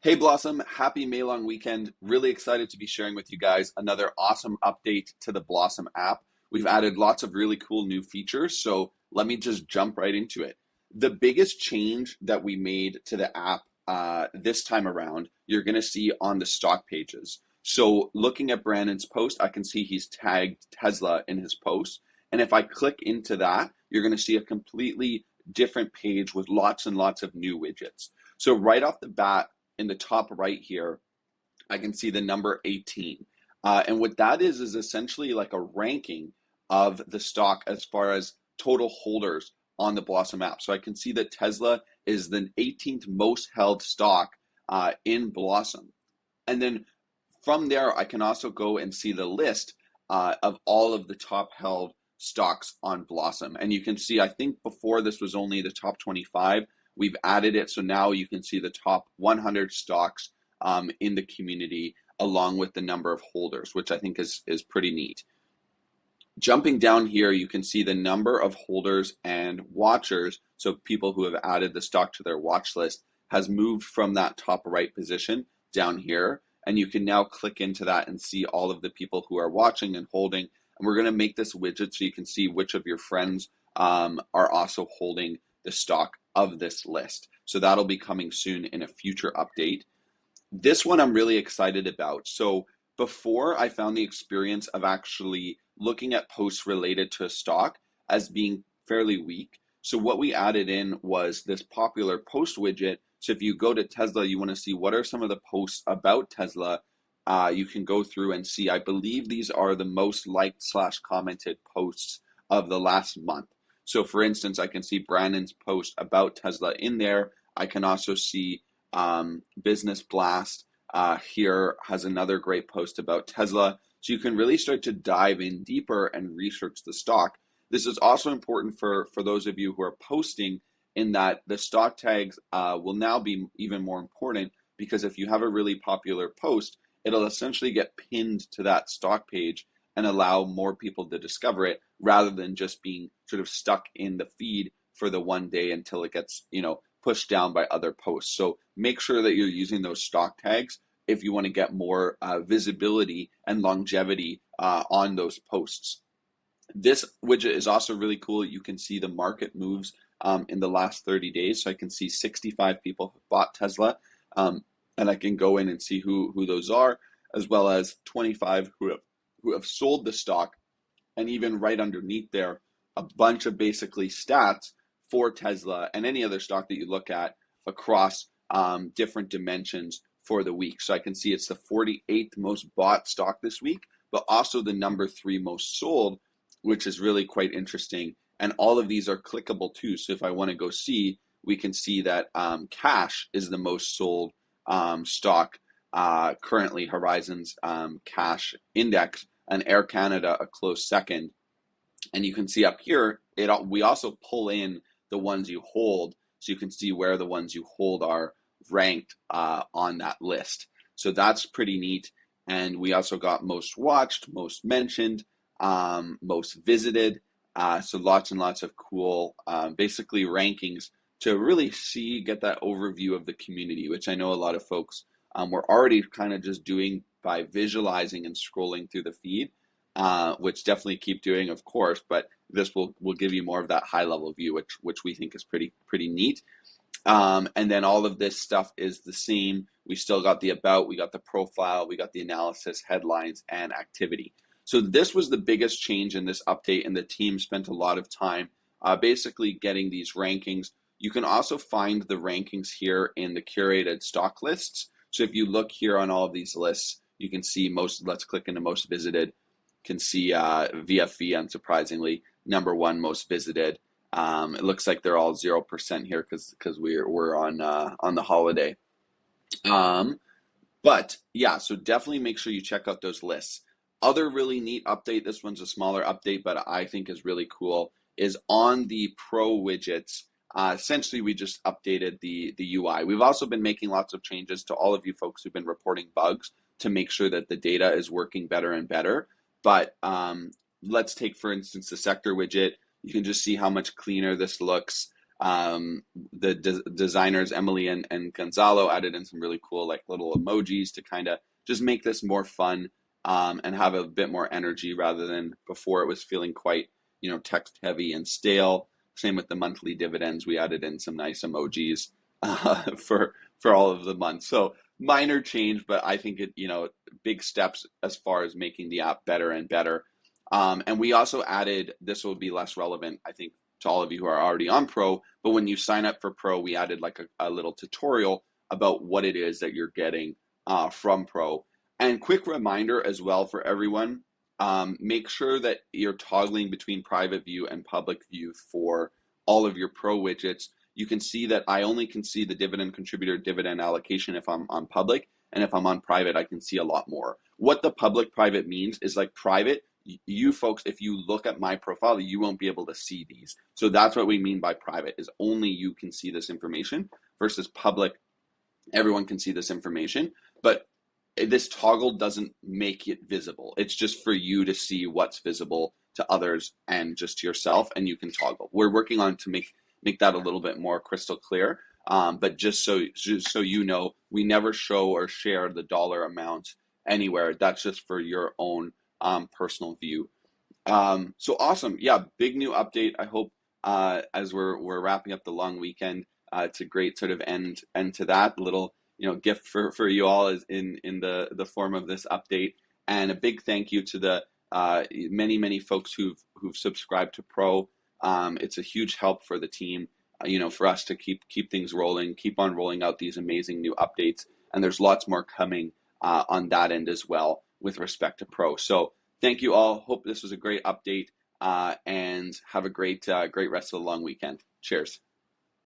Hey Blossom, happy May long weekend. Really excited to be sharing with you guys another awesome update to the Blossom app. We've added lots of really cool new features, so let me just jump right into it. The biggest change that we made to the app this time around, you're going to see on the stock pages. So looking at Brandon's post, I can see he's tagged Tesla in his post. And if I click into that, you're going to see a completely different page with lots and lots of new widgets. So right off the bat, in the top right here, I can see the number 18. And what that is essentially like a ranking of the stock as far as total holders on the Blossom app. So I can see that Tesla is the 18th most held stock in Blossom. And then from there, I can also go and see the list of all of the top held stocks on Blossom. And you can see, I think before this was only the top 25. We've added it. So now you can see the top 100 stocks in the community along with the number of holders, which I think is pretty neat. Jumping down here, you can see the number of holders and watchers. So people who have added the stock to their watch list has moved from that top right position down here. And you can now click into that and see all of the people who are watching and holding. And we're going to make this widget so you can see which of your friends are also holding the stock of this list. So that'll be coming soon in a future update. This one I'm really excited about. So before, I found the experience of actually looking at posts related to a stock as being fairly weak. So what we added in was this popular post widget. So if you go to Tesla, you want to see what are some of the posts about Tesla. You can go through and see, I believe these are the most liked / commented posts of the last month. So for instance, I can see Brandon's post about Tesla in there. I can also see Business Blast here has another great post about Tesla. So you can really start to dive in deeper and research the stock. This is also important for those of you who are posting, in that the stock tags will now be even more important, because if you have a really popular post, it'll essentially get pinned to that stock page and allow more people to discover it, rather than just being sort of stuck in the feed for the one day until it gets, pushed down by other posts. So make sure that you're using those stock tags if you want to get more visibility and longevity on those posts. This widget is also really cool. You can see the market moves in the last 30 days. So I can see 65 people who bought Tesla, and I can go in and see who those are, as well as 25 who have sold the stock. And even right underneath there, a bunch of basically stats for Tesla and any other stock that you look at across different dimensions for the week. So I can see it's the 48th most bought stock this week, but also the number 3 most sold, which is really quite interesting. And all of these are clickable too. So if I want to go see, we can see that cash is the most sold stock currently. Horizon's cash index, and Air Canada a close second. And you can see up here, we also pull in the ones you hold, so you can see where the ones you hold are ranked on that list. So that's pretty neat. And we also got most watched, most mentioned, most visited. So lots and lots of cool, basically rankings to really get that overview of the community, which I know a lot of folks were already kind of just doing by visualizing and scrolling through the feed, which definitely keep doing, of course, but this will give you more of that high level view, which we think is pretty neat. And then all of this stuff is the same. We still got the about, we got the profile, we got the analysis, headlines, and activity. So this was the biggest change in this update, and the team spent a lot of time basically getting these rankings. You can also find the rankings here in the curated stock lists. So if you look here on all of these lists, you can see let's click into most visited, can see VFV, unsurprisingly, number 1 most visited. It looks like they're all 0% here because we're on the holiday. But yeah, so definitely make sure you check out those lists. Other really neat update, this one's a smaller update, but I think is really cool, is on the Pro widgets. Essentially, we just updated the UI. We've also been making lots of changes to all of you folks who've been reporting bugs to make sure that the data is working better and better. But let's take, for instance, the sector widget. You can just see how much cleaner this looks. The designers Emily and Gonzalo added in some really cool like little emojis to kind of just make this more fun, and have a bit more energy rather than before it was feeling quite, text heavy and stale. Same with the monthly dividends. We added in some nice emojis for all of the months. So minor change, but I think it, big steps as far as making the app better and better. And we also added, this will be less relevant, I think, to all of you who are already on Pro, but when you sign up for Pro, we added like a little tutorial about what it is that you're getting from Pro. And quick reminder as well for everyone, make sure that you're toggling between private view and public view for all of your Pro widgets. You can see that I only can see the dividend contributor dividend allocation if I'm on public, and if I'm on private, I can see a lot more. What the public private means is like private, you folks, if you look at my profile, you won't be able to see these. So that's what we mean by private, is only you can see this information, versus public, everyone can see this information. But this toggle doesn't make it visible. It's just for you to see what's visible to others and just to yourself, and you can toggle. We're working on to make that a little bit more crystal clear. But just so you know, we never show or share the dollar amount anywhere. That's just for your own personal view. So awesome. Yeah, big new update. I hope as we're wrapping up the long weekend, it's a great sort of end to that little gift for you all is in the form of this update. And a big thank you to the many folks who've subscribed to Pro. It's a huge help for the team, for us to keep things rolling, keep on rolling out these amazing new updates. And there's lots more coming on that end as well with respect to Pro. So thank you all. Hope this was a great update, and have a great rest of the long weekend. Cheers.